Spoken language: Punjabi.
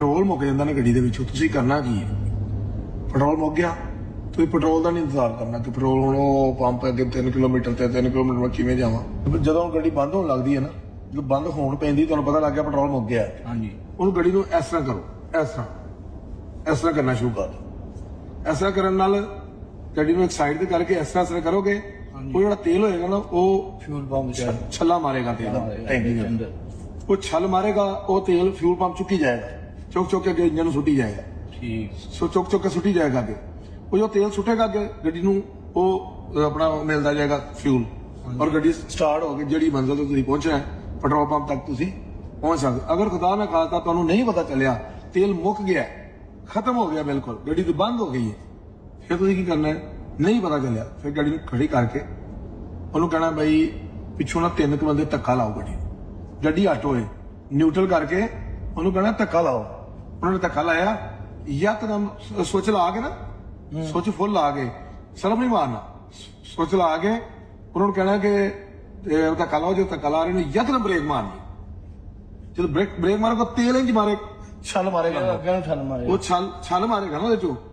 ਪੈਟਰੋਲ ਮੁੱਕ ਜਾਂਦਾ ਨਾ ਗੱਡੀ ਦੇ ਵਿੱਚੋਂ, ਤੁਸੀਂ ਕਰਨਾ ਕੀ ਹੈ? ਪੈਟਰੋਲ ਮੁੱਕ ਗਿਆ, ਤੁਸੀਂ ਪੈਟਰੋਲ ਦਾ ਨਹੀਂ ਇੰਤਜ਼ਾਰ ਕਰਨਾ ਕਿ ਪੈਟਰੋਲ ਹੁਣ ਉਹ ਪੰਪ ਅੱਗੇ 3 ਕਿਲੋਮੀਟਰ ਤੇ 3 ਕਿਲੋਮੀਟਰ ਮੈਂ ਕਿਵੇਂ ਜਾਵਾਂ। ਜਦੋਂ ਗੱਡੀ ਬੰਦ ਹੋਣ ਲੱਗਦੀ ਹੈ ਨਾ, ਜਦੋਂ ਬੰਦ ਹੋਣ ਪੈਂਦੀ ਤੁਹਾਨੂੰ ਪਤਾ ਲੱਗ ਗਿਆ ਪੈਟਰੋਲ ਮੁੱਕ ਗਿਆ। ਹਾਂਜੀ, ਉਹਨੂੰ ਗੱਡੀ ਨੂੰ ਇਸ ਤਰ੍ਹਾਂ ਕਰੋ, ਇਸ ਤਰ੍ਹਾਂ ਕਰਨਾ ਸ਼ੁਰੂ ਕਰ ਦਿਓ। ਇਸ ਤਰ੍ਹਾਂ ਕਰਨ ਨਾਲ ਗੱਡੀ ਨੂੰ ਇੱਕ ਸਾਈਡ ਤੇ ਕਰਕੇ ਇਸ ਤਰ੍ਹਾਂ ਕਰੋਗੇ, ਉਹ ਜਿਹੜਾ ਤੇਲ ਹੋਏਗਾ ਨਾ ਉਹ ਫਿਊਲ ਪੰਪ ਛੱਲਾ ਮਾਰੇਗਾ ਤੇਲ ਟੈਂਕੀ ਦੇ ਅੰਦਰ। ਉਹ ਛੱਲ ਮਾਰੇਗਾ, ਉਹ ਤੇਲ ਫਿਊਲ ਪੰਪ ਚੁੱਕੀ ਜਾਏਗਾ, ਚੁੱਕ ਕੇ ਅੱਗੇ ਇੰਜਨ ਨੂੰ ਸੁੱਟੀ ਜਾਏਗਾ। ਠੀਕ, ਸੋ ਚੁੱਕ ਕੇ ਸੁੱਟੀ ਜਾਏਗਾ ਅੱਗੇ। ਉਹ ਜੋ ਤੇਲ ਸੁੱਟੇਗਾ ਅੱਗੇ ਗੱਡੀ ਨੂੰ, ਉਹ ਆਪਣਾ ਮਿਲਦਾ ਜਾਏਗਾ ਫਿਊਲ, ਔਰ ਗੱਡੀ ਸਟਾਰਟ ਹੋ ਕੇ ਜਿਹੜੀ ਮੰਜ਼ਿਲ ਤੇ ਤੁਸੀਂ ਪਹੁੰਚਣਾ ਹੈ ਪੈਟਰੋਲ ਪੰਪ ਤੱਕ ਤੁਸੀਂ ਪਹੁੰਚ ਸਕਦੇ। ਅਗਰ ਖੁਦਾ ਨਾ ਖਾਸਤਾ ਤੁਹਾਨੂੰ ਨਹੀਂ ਪਤਾ ਚੱਲਿਆ, ਤੇਲ ਮੁੱਕ ਗਿਆ, ਖਤਮ ਹੋ ਗਿਆ, ਬਿਲਕੁਲ ਗੱਡੀ ਤੋਂ ਬੰਦ ਹੋ ਗਈ ਹੈ, ਫਿਰ ਤੁਸੀਂ ਕੀ ਕਰਨਾ ਹੈ? ਨਹੀਂ ਪਤਾ ਚੱਲਿਆ, ਫਿਰ ਗੱਡੀ ਨੂੰ ਖੜੀ ਕਰਕੇ ਉਹਨੂੰ ਕਹਿਣਾ ਬਈ ਪਿੱਛੋਂ ਨਾ 3 ਬੰਦੇ ਧੱਕਾ ਲਾਓ, ਗੱਡੀ ਆਟੋ ਹੈ, ਨਿਊਟਰਲ ਕਰਕੇ ਉਹਨੂੰ ਕਹਿਣਾ ਧੱਕਾ ਲਾਓ। ਉਹਨਾਂ ਨੇ ਧੱਕਾ ਲਾਇਆ, ਯਕਦਮ ਸਵਿਚ ਲਾ ਕੇ ਨਾ, ਸਵਿਚ ਫੁੱਲ ਲਾ ਕੇ, ਸਰਫ ਨਹੀਂ ਮਾਰਨਾ, ਸਵਿਚ ਲਾ ਕੇ ਉਹਨਾਂ ਨੂੰ ਕਹਿਣਾ ਕਿ ਧੱਕਾ ਲਾਓ। ਜੋ ਧੱਕਾ ਲਾ ਰਹੇ ਨੇ ਯਕਦਮ ਬ੍ਰੇਕ ਮਾਰਨੀ, ਜਦੋਂ ਬ੍ਰੇਕ ਮਾਰੇਗਾ ਤੇਲ ਇੰਜ ਮਾਰੇ, ਛੱਲ ਮਾਰੇਗਾ, ਅੱਗੇ ਨੂੰ ਛੱਲ ਮਾਰੇ, ਉਹ ਛੱਲ ਮਾਰੇਗਾ ਨਾ ਉਹਦੇ ਚੋਂ।